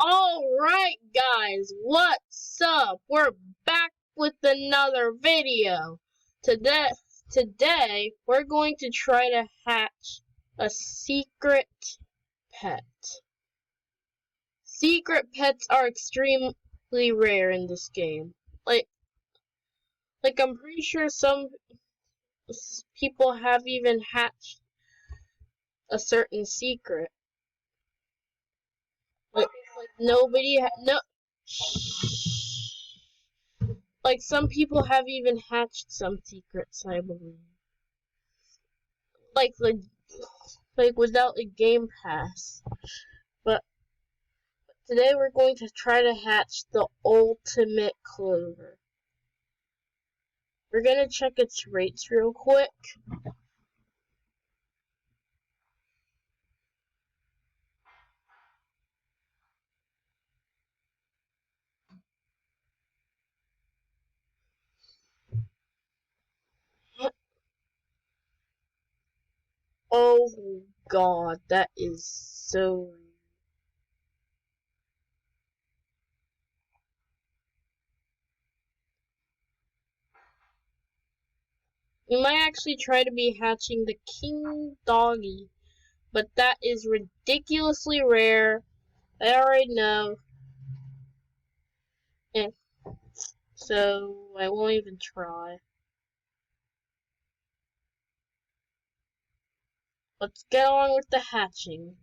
Alright guys, what's up? We're back with another video. Today we're going to try to hatch a secret pet. Secret pets are extremely rare in this game. Like I'm pretty sure some people have even hatched a certain secret. Like nobody no. Like, some people have even hatched some secrets, I believe. Like without a game pass. But today we're going to try to hatch the ultimate clover. We're gonna check its rates real quick. Oh god, that is so rare. We might actually try to be hatching the king doggy, but that is ridiculously rare. I already know. And so I won't even try. Let's get on with the hatching.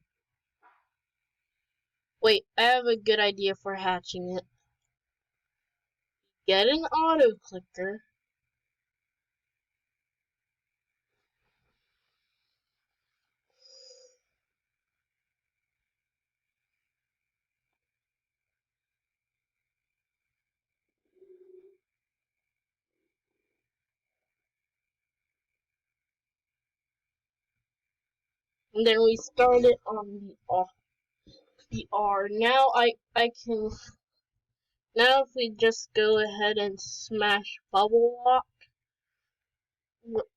Wait, I have a good idea for hatching it. Get an auto clicker. And then we start it on the R. Now I can. Now if we just go ahead and smash bubble lock,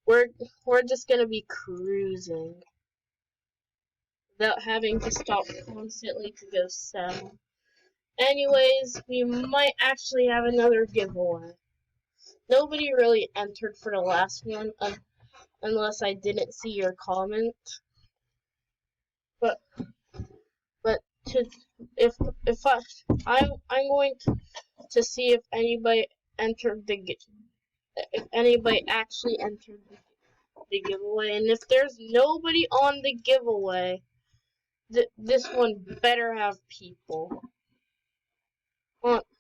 we're just gonna be cruising without having to stop constantly to go sell. Anyways, we might actually have another giveaway. Nobody really entered for the last one unless I didn't see your comment. But to if I'm going to see if anybody entered if anybody actually entered the giveaway, and if there's nobody on the giveaway, this one better have people.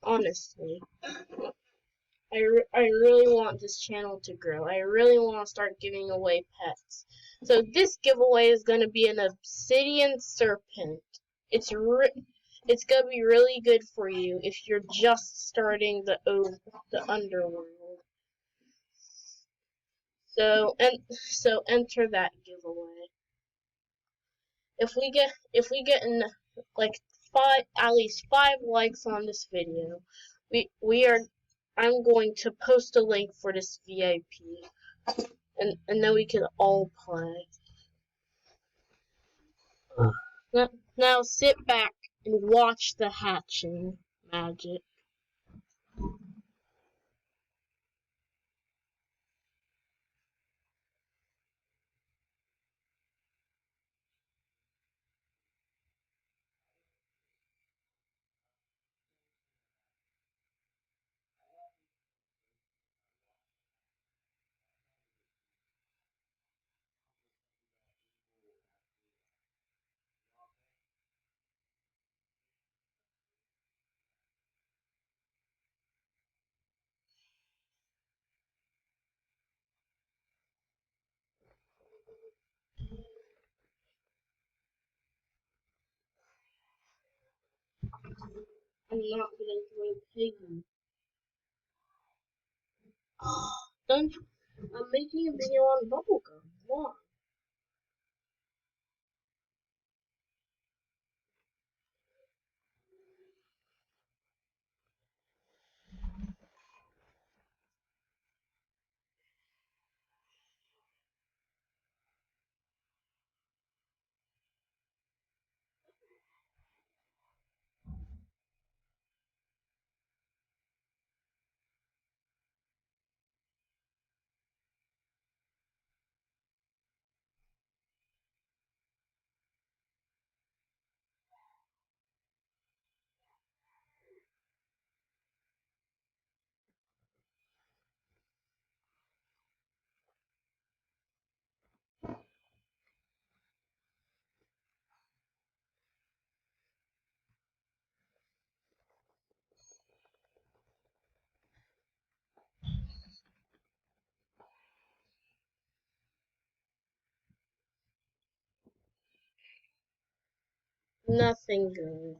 Honestly, I really want this channel to grow. I really want to start giving away pets. So this giveaway is going to be an obsidian serpent. It's gonna be really good for you if you're just starting the underworld. So enter that giveaway. If we get in like at least 5 likes on this video, I'm going to post a link for this VIP, and then we can all play. Now sit back and watch the hatching magic. I'm not gonna join Piggy. Don't I'm making a video on bubblegum. Why? Nothing good.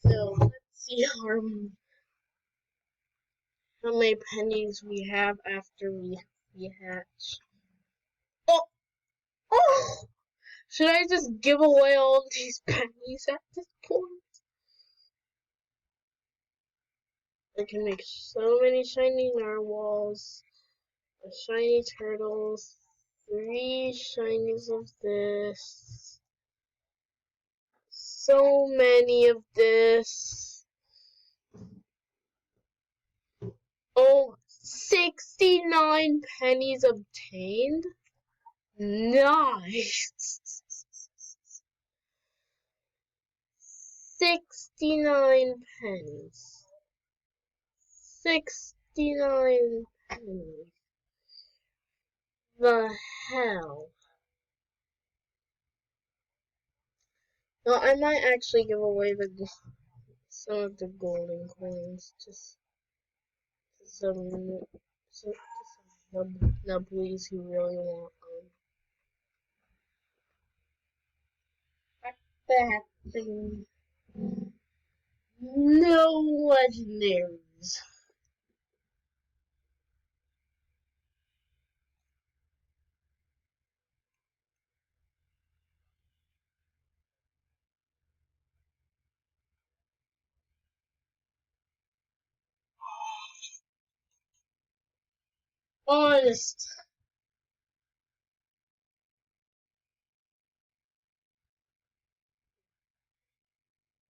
So let's see how many pennies we have after we hatch. Oh, oh! Should I just give away all these pennies at this point? I can make so many shiny narwhals, a shiny turtles, 3 shinies of this, so many of this. Oh, 69 pennies obtained? Nice! 69 pennies. 69 pennies. The hell? No, I might actually give away some of the golden coins to some nubblies who really want them. That thing. No legendaries. Honest.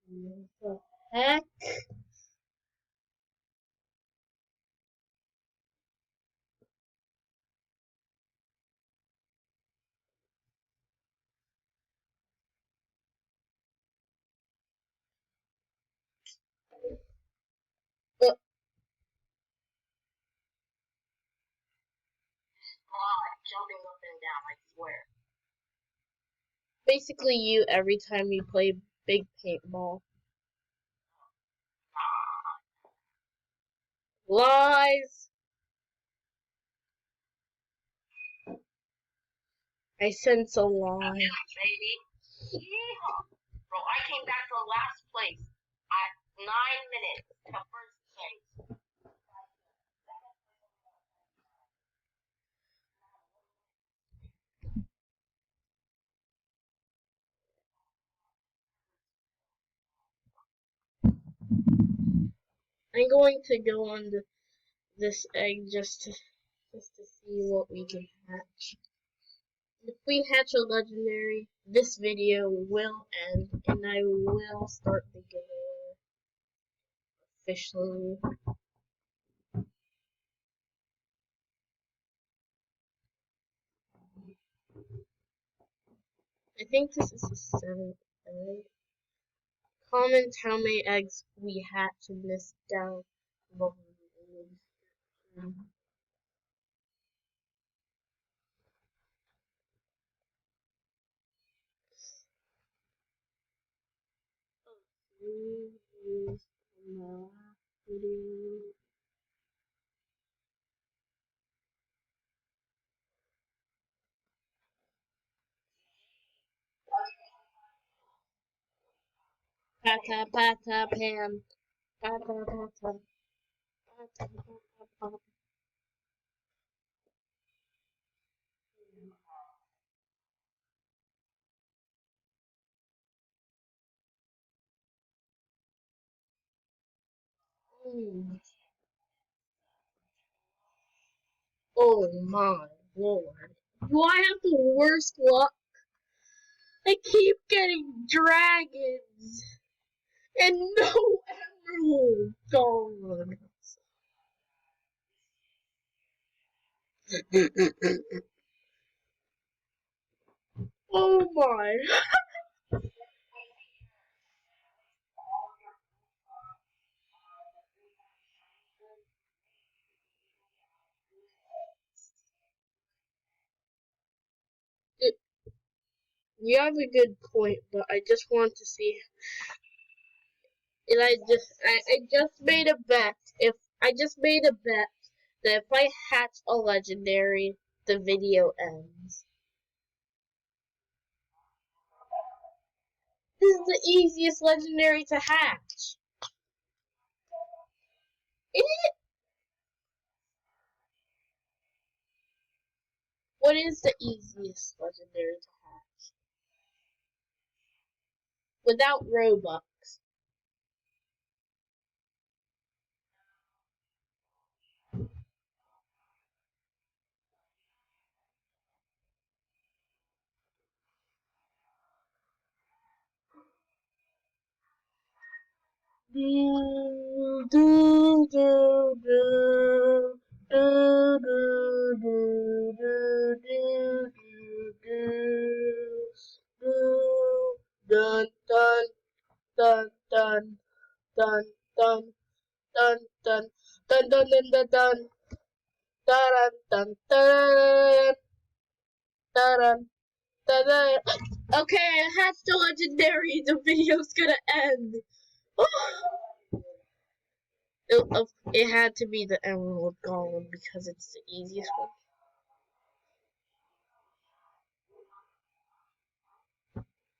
What the heck? But jumping up and down, I swear. Basically, you every time you play big paintball. Lies! I sense a lie. Baby. Yeehaw. Bro, I came back to last place at 9 minutes to first place. I'm going to go on this egg just to see what we can hatch. If we hatch a legendary, this video will end and I will start the giveaway officially. I think this is the 7th egg. Comment how many eggs we hatch in this down below. Pata pata pan. Pata pata. Pata pata. Oh my lord. Do I have the worst luck? I keep getting dragons and no emerald gone. Oh my. You have a good point, but I just want to see. And I just made a bet. If I just made a bet that if I hatch a legendary, the video ends. This is the easiest legendary to hatch. Isn't it? What is the easiest legendary to hatch? Without Robux. Do, do, do, do. Do, do, do, do, do, do, do. Dun, dun, dun, dun, dun, dun, dun, dun, dun, dun, dun, dun, dun, dun, dun, dun, dun, dun, dun. Okay, I hatched a legendary. The video's gonna end. It had to be the Emerald Golem because it's the easiest one.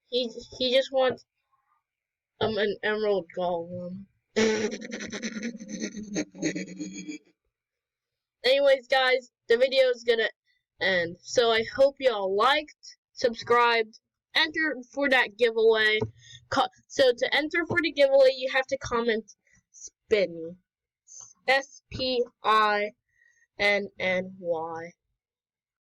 He just wants an Emerald Golem. Anyways, guys, the video is gonna end. So I hope y'all liked, subscribed, entered for that giveaway. So to enter for the giveaway, you have to comment Spinny. SPINNY.